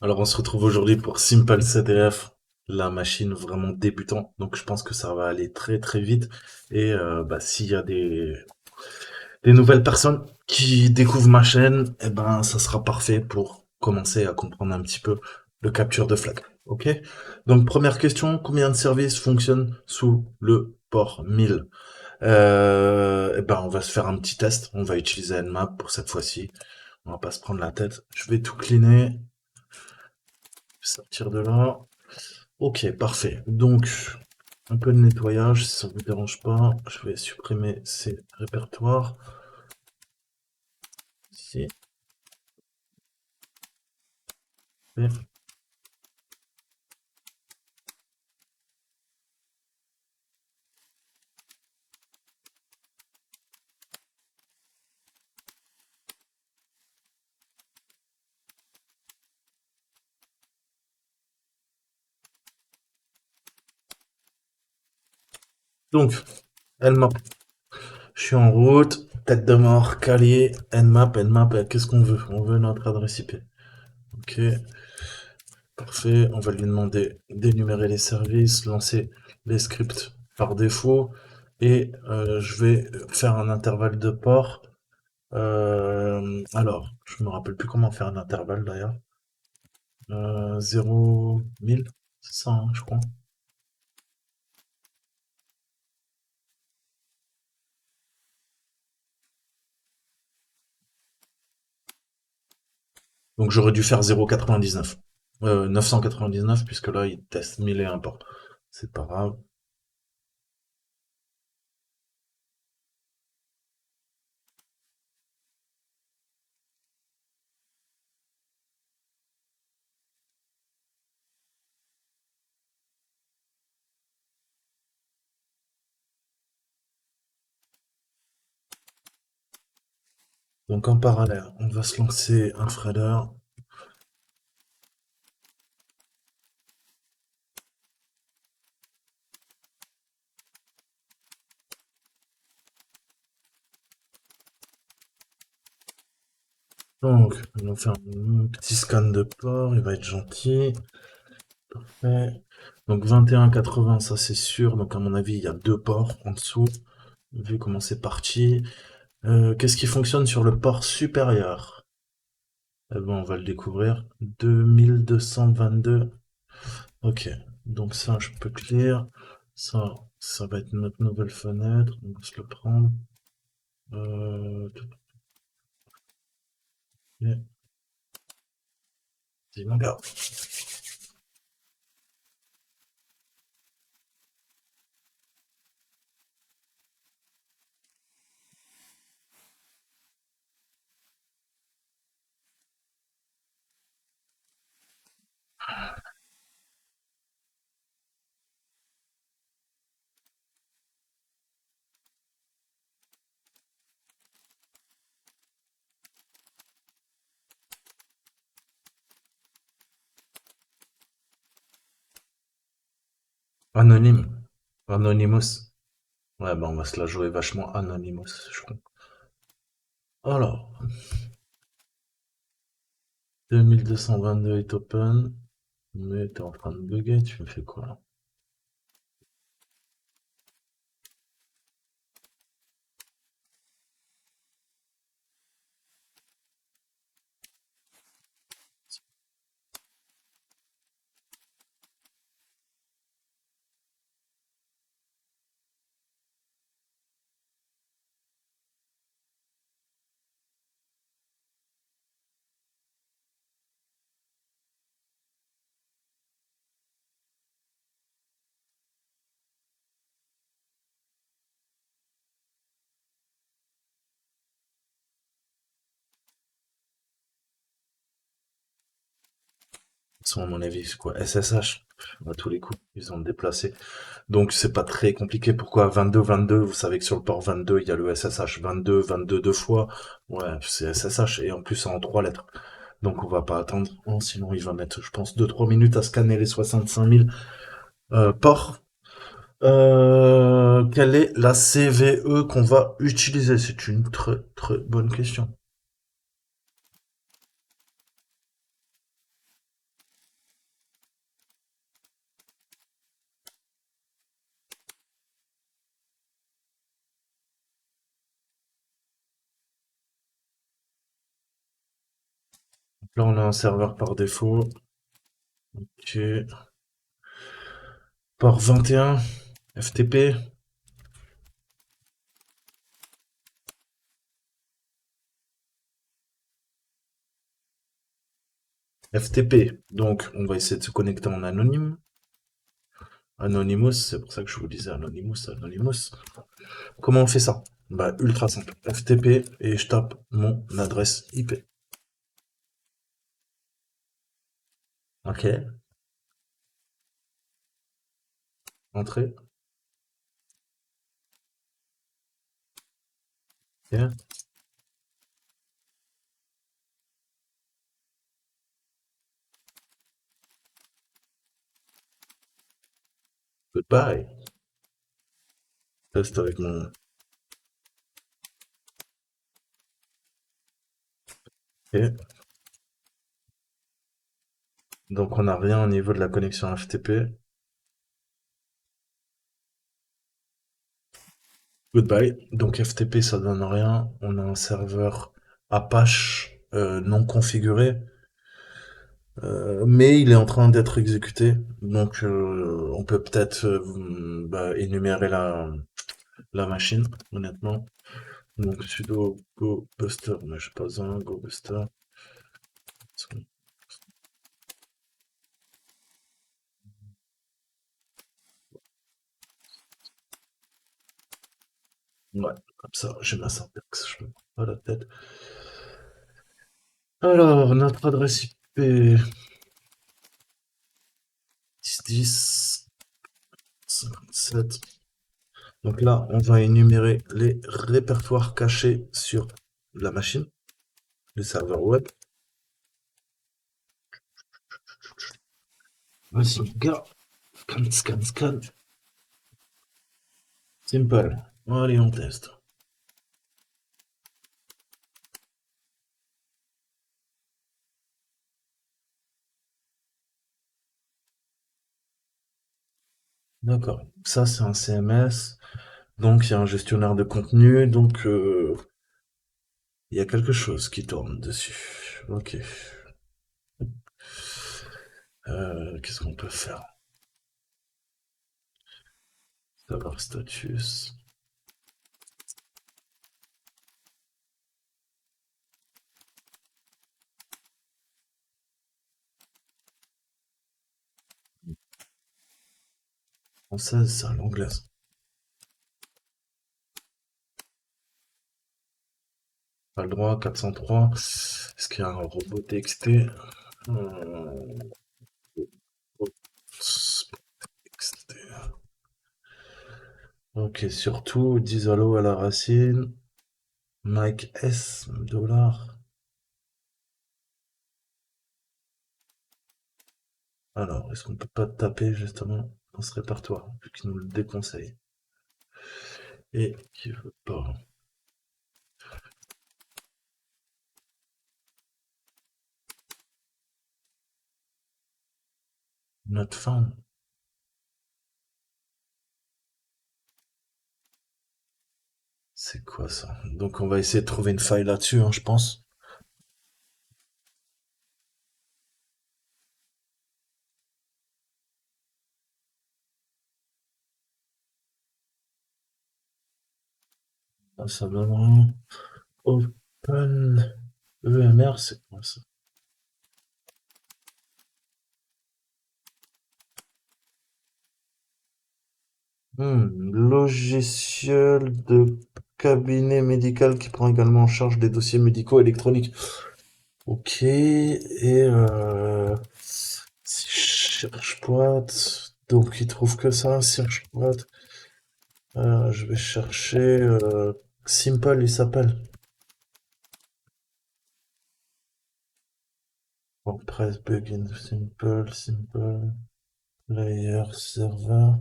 Alors on se retrouve aujourd'hui pour Simple CDF, la machine vraiment débutant. Donc je pense que ça va aller très très vite. Et s'il y a des nouvelles personnes qui découvrent ma chaîne, eh ben ça sera parfait pour commencer à comprendre un petit peu le capture de flag. Ok? Donc première question, combien de services fonctionnent sous le port 1000? On va se faire un petit test. On va utiliser Nmap pour cette fois-ci. On va pas se prendre la tête. Je vais tout cleaner, sortir de là. Ok, parfait. Donc, un peu de nettoyage, si ça vous dérange pas. Je vais supprimer ces répertoires. Ici. Donc, Nmap. Je suis en route. Tête de mort, calier, Nmap, qu'est-ce qu'on veut? On veut notre adresse IP. Ok, parfait. On va lui demander d'énumérer les services, lancer les scripts par défaut. Et je vais faire un intervalle de port. Alors, je me rappelle plus comment faire un intervalle d'ailleurs. 0 1000, c'est ça, hein, je crois. Donc j'aurais dû faire 0,99. 999, puisque là, il teste 1001 ports. C'est pas grave. Donc en parallèle, on va se lancer un threader. Donc, on va faire un petit scan de port, il va être gentil. Parfait. Donc 21,80, ça c'est sûr. Donc à mon avis, il y a deux ports en dessous, vu comment c'est parti. Qu'est-ce qui fonctionne sur le port supérieur? Eh ben, on va le découvrir. 2222. Ok, donc ça, je peux clear. Ça va être notre nouvelle fenêtre. On va se le prendre. Ok, dis mon gars. Anonyme. Anonymous. Ouais, bah on va se la jouer vachement Anonymous, je crois. Alors, 2222 est open. Mais t'es en train de bugger, tu me fais quoi là? Ils sont à mon avis, c'est quoi? SSH. À tous les coups, ils ont déplacé. Donc c'est pas très compliqué. Pourquoi 22, vous savez que sur le port 22, il y a le SSH 22 deux fois. Ouais, c'est SSH et en plus en trois lettres. Donc on va pas attendre. Oh, sinon il va mettre, je pense, 2 3 minutes à scanner les 65 000 ports. Quelle est la CVE qu'on va utiliser? C'est une très très bonne question. Là, on a un serveur par défaut. Ok. Port 21, FTP. FTP. Donc, on va essayer de se connecter en anonyme. Anonymous, c'est pour ça que je vous disais Anonymous, Anonymous. Comment on fait ça? Bah, ultra simple. FTP et je tape mon adresse IP. Ok. Entrée. Yeah. Goodbye. Test avec mon. Ok. Donc, on n'a rien au niveau de la connexion FTP. Goodbye. Donc, FTP, ça donne rien. On a un serveur Apache non configuré. Mais il est en train d'être exécuté, donc on peut peut-être bah, énumérer la machine, honnêtement. Donc sudo go buster, mais j'ai pas besoin, go buster. Ouais, comme ça, j'ai ma syntaxe, je me prends pas la tête. Alors, notre adresse IP 1010 57. Donc là, on va énumérer les répertoires cachés sur la machine, le serveur web. Vas-y, gars, scan, scan, scan. Simple. Allez, on teste. D'accord. Ça, c'est un CMS. Donc, il y a un gestionnaire de contenu. Donc, il y a quelque chose qui tourne dessus. Ok. Qu'est-ce qu'on peut faire? Savoir status. Française, c'est à l'anglaise. Pas le droit, 403. Est-ce qu'il y a un robot TXT? Hmm, TXT. Ok, surtout, 10 allo à la racine. Mike S, dollar. Alors, est-ce qu'on peut pas taper justement dans ce répertoire, vu qu'il nous le déconseille? Et qui veut pas. Not found. C'est quoi ça? Donc on va essayer de trouver une faille là-dessus, hein, je pense. Ah, ça va vraiment. Open EMR, c'est quoi ça? Logiciel de cabinet médical qui prend également en charge des dossiers médicaux électroniques. Ok, et si je cherche boîte, donc il trouve que ça, cherche boîte. Je vais chercher Simple, il s'appelle. WordPress plugin Simple, Simple, Layer, Server.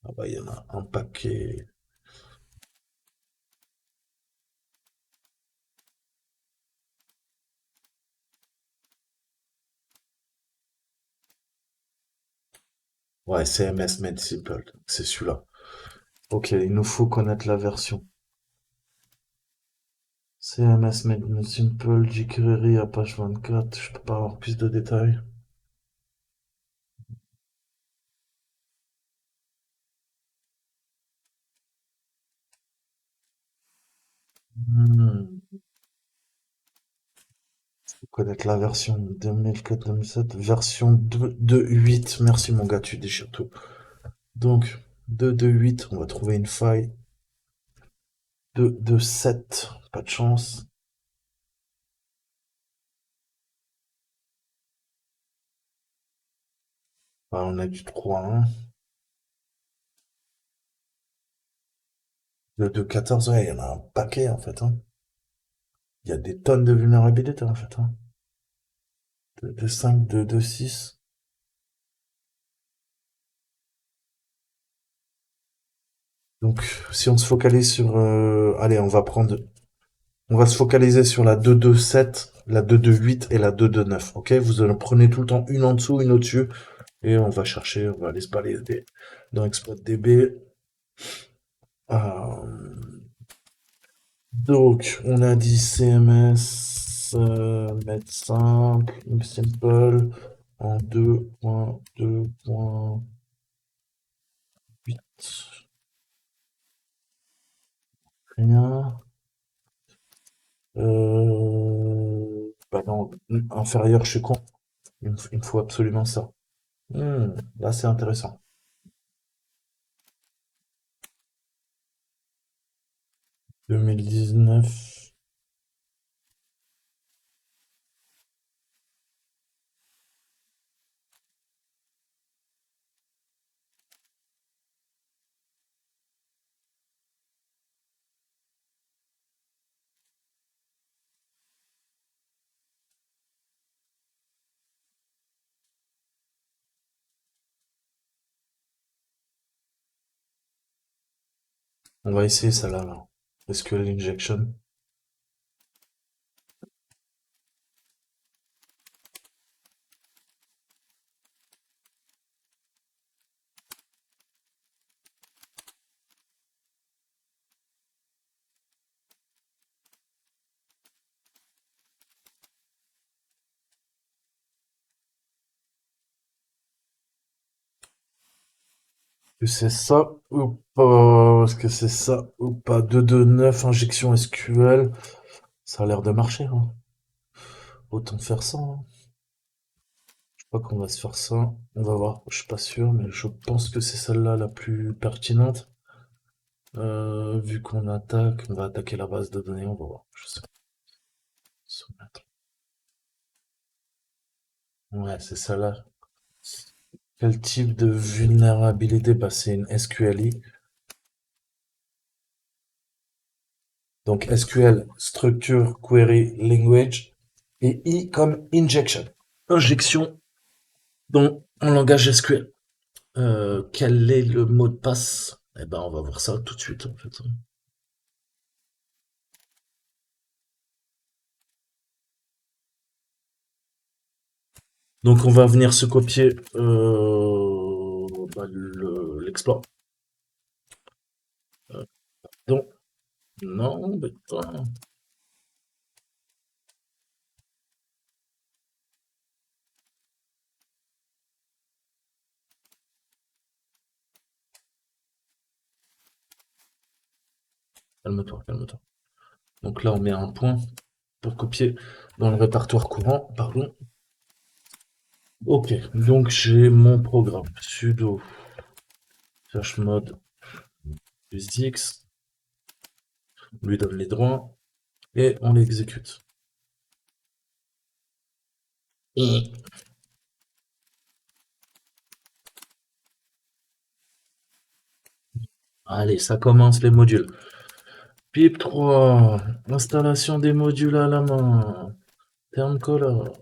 Ah bah il y en a un paquet. Ouais, CMS Made Simple, c'est celui-là. Ok, il nous faut connaître la version. CMS Made Simple, jQuery à page 24, je peux pas avoir plus de détails. Hmm. Faut connaître la version 2004-2007, version 2.8. Merci mon gars, tu déchires tout. Donc, 2.2.8, on va trouver une faille. 2.2.7, pas de chance. Ah, on a du 3.1. 2.2.14, ouais, il y en a un paquet en fait, hein. Il y a des tonnes de vulnérabilités en fait, hein. 2.2.5, 2.2.6. Donc, si on se focalise sur, allez, on va se focaliser sur la 2.2.7, la 2.2.8 et la 2.2.9. Ok, vous en prenez tout le temps une en dessous, une au-dessus, et on va chercher, on va aller se balader dans ExploitDB. Euh, donc, on a dit CMS, mettre simple, simple, en 2.2.8. Rien. Bah non, inférieur, je suis con. Il me faut absolument ça. Là, c'est intéressant. 2019. On va essayer celle-là, là. SQL Injection. Est-ce que c'est ça ou pas? Est-ce que c'est ça ou pas? 229 injection SQL. Ça a l'air de marcher, hein. Autant faire ça, hein. Je crois qu'on va se faire ça. On va voir. Je suis pas sûr, mais je pense que c'est celle-là la plus pertinente. Vu qu'on attaque, on va attaquer la base de données. On va voir. Je sais. Soumettre. Ouais, c'est celle-là. Quel type de vulnérabilité? Bah, c'est une SQLI. Donc SQL, Structure Query Language, et I comme injection. Injection en langage SQL. Quel est le mot de passe? Eh ben, on va voir ça tout de suite, en fait. Donc, on va venir se copier bah, l'exploit. Donc, non, putain. Calme-toi, calme-toi. Donc là, on met un point pour copier dans le répertoire courant, pardon. Ok, donc j'ai mon programme sudo chmod plus x, on lui donne les droits et on l'exécute. Et allez, ça commence les modules. Pip 3, installation des modules à la main. Terme color.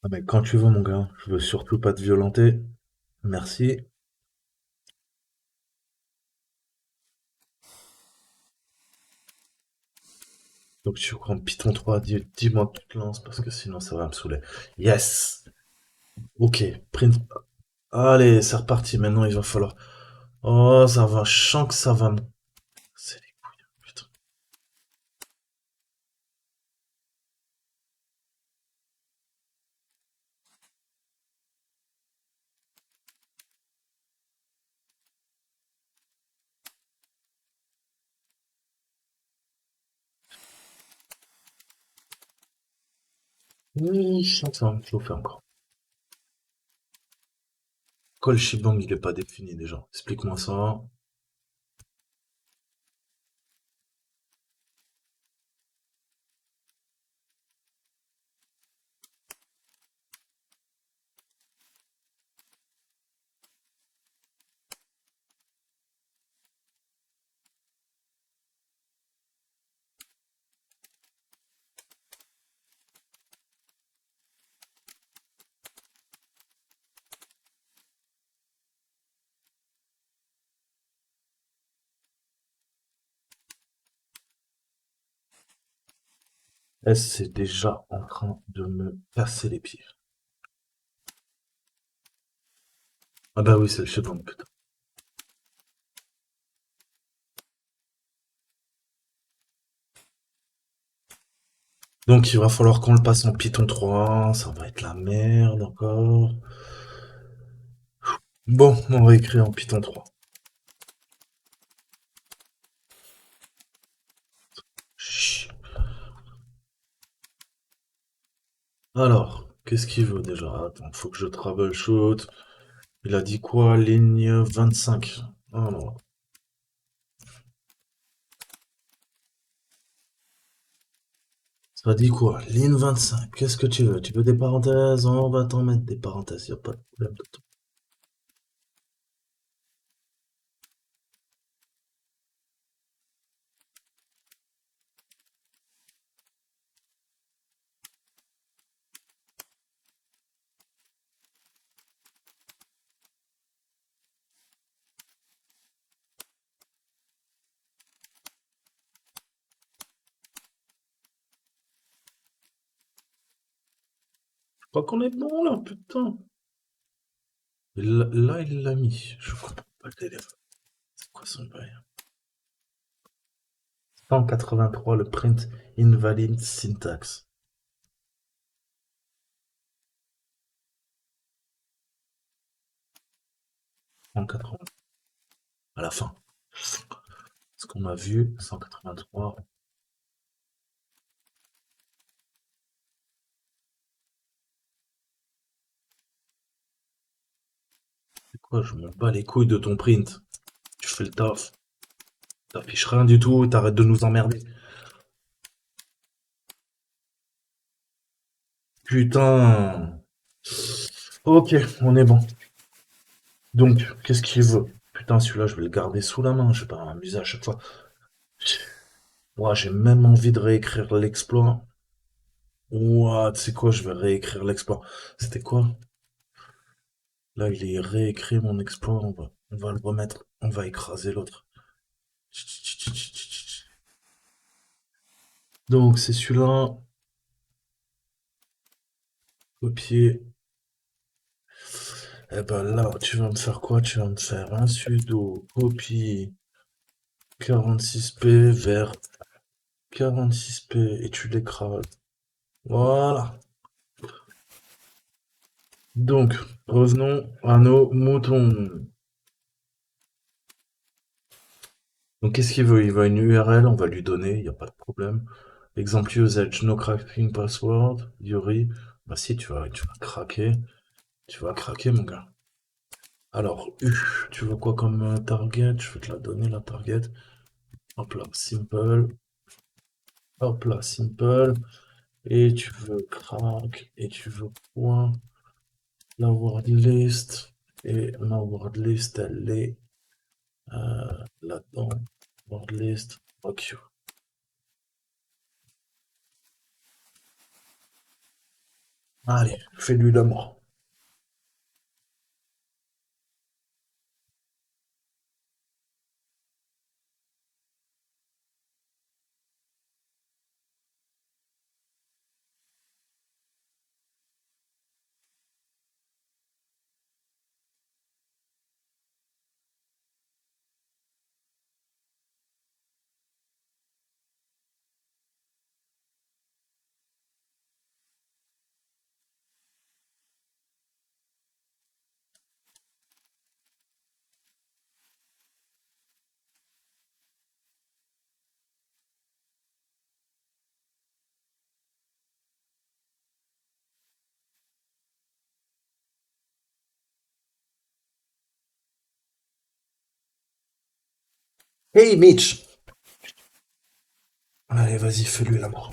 Ah mais quand tu veux mon gars, je veux surtout pas te violenter. Merci. Donc tu prends Python 3, dis-moi que tu te lances parce que sinon ça va me saouler. Yes! Ok, print. Allez, c'est reparti. Maintenant, il va falloir. Oh, ça va. Je sens que ça va me. C'est les couilles. Putain. Oui, je sens que ça va me chauffer encore. Col Shibang, il est pas défini déjà. Explique-moi ça. S, c'est déjà en train de me casser les pieds. Ah bah oui, c'est le Shibang, putain. Donc il va falloir qu'on le passe en Python 3. Ça va être la merde encore. Bon, on va écrire en Python 3. Chut. Alors, qu'est-ce qu'il veut déjà? Attends, faut que je troubleshoot. Il a dit quoi? Ligne 25. Alors, ça dit quoi? Ligne 25. Qu'est-ce que tu veux? Tu veux des parenthèses? On va t'en mettre des parenthèses. Y a pas de problème de tout. Je crois qu'on est bon là, putain. Là, il l'a mis. Je comprends pas le délire. C'est quoi son bail? 183, le print invalid syntax. 180. À la fin. Ce qu'on a vu, 183. C'est quoi? Je m'en bats les couilles de ton print. Tu fais le taf. T'affiches rien du tout. T'arrêtes de nous emmerder. Putain. Ok, on est bon. Donc, qu'est-ce qu'il veut? Putain, celui-là, je vais le garder sous la main. Je vais pas m'amuser à chaque fois. Moi, j'ai même envie de réécrire l'exploit. Ouah, tu sais quoi, je vais réécrire l'exploit. C'était quoi? Là, il est réécrit mon exploit. On va le remettre. On va écraser l'autre. Donc, c'est celui-là. Copier. Eh ben là, tu vas me faire quoi? Tu vas me faire un sudo copie 46p vers 46p et tu l'écrases. Voilà. Donc, revenons à nos moutons. Donc, qu'est-ce qu'il veut? Il veut une URL, on va lui donner, il n'y a pas de problème. Exemple usage, no cracking password, Yuri. Bah si, tu vas craquer. Tu vas craquer, mon gars. Alors, tu veux quoi comme target? Je vais te la donner, la target. Hop là, simple. Hop là, simple. Et tu veux crack. Et tu veux quoi? La word list. Et ma word list, elle est là-dedans. Word list. Ok. Allez, fais-lui l'amour. Hey Mitch! Allez, vas-y, fais-lui la mort.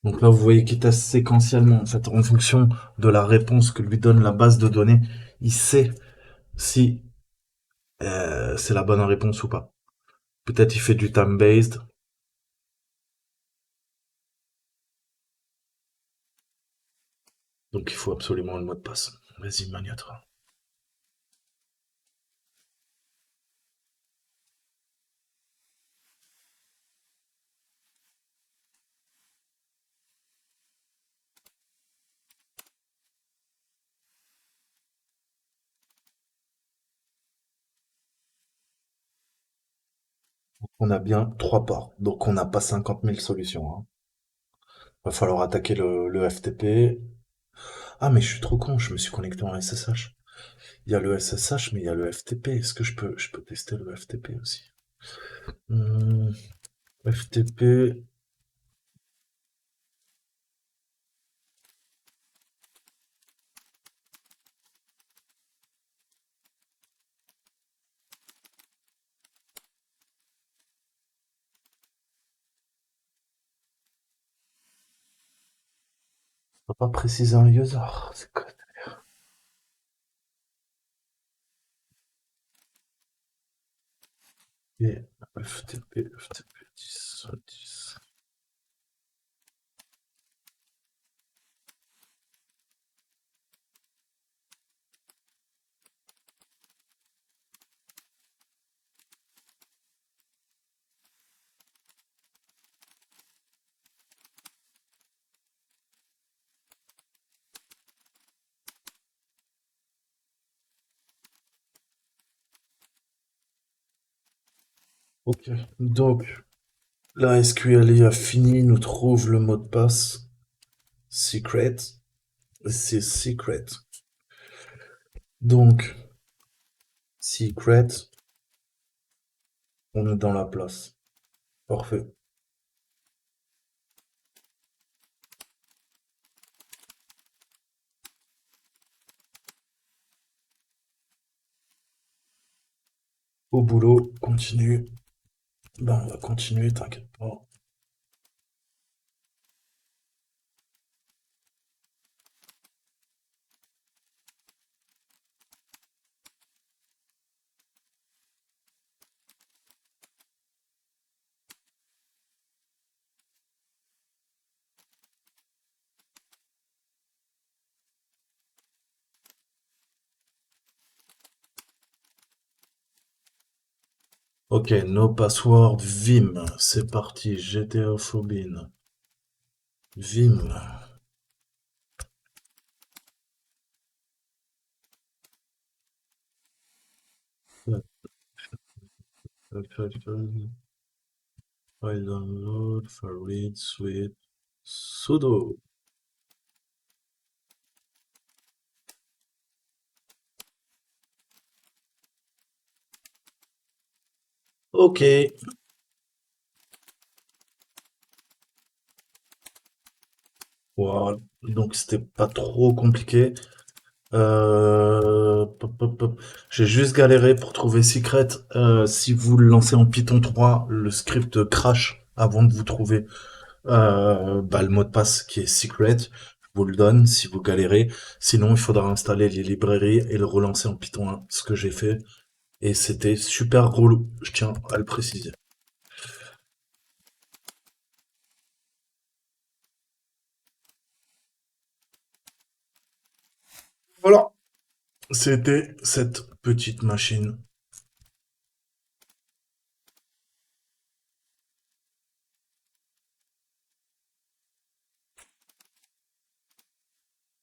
Donc là, vous voyez qu'il teste séquentiellement, en fait, en fonction de la réponse que lui donne la base de données, il sait si c'est la bonne réponse ou pas. Peut-être il fait du time-based, donc il faut absolument le mot de passe. Vas-y, mania-toi. On a bien 3 ports, donc on n'a pas 50 000 solutions, hein. Va falloir attaquer le FTP. Ah, mais je suis trop con, je me suis connecté en SSH. Il y a le SSH, mais il y a le FTP. Est-ce que je peux tester le FTP aussi? Hmm, FTP, on va pas préciser un user. C'est quoi? Et FTP, FTP 10, 10. Ok, donc la SQLI a fini, nous trouve le mot de passe secret. C'est secret. Donc, secret, on est dans la place. Parfait. Au boulot, continue. Ben, on va continuer, t'inquiète pas. Ok, no password, Vim. C'est parti, GTA Phobine. Vim. File download, for read, sweep, sudo. Ok. Voilà. Donc c'était pas trop compliqué. Pop, pop, pop. J'ai juste galéré pour trouver Secret. Si vous le lancez en Python 3, le script crash avant de vous trouver bah, le mot de passe qui est Secret. Je vous le donne si vous galérez. Sinon, il faudra installer les librairies et le relancer en Python 1, ce que j'ai fait. Et c'était super relou, je tiens à le préciser. Voilà, c'était cette petite machine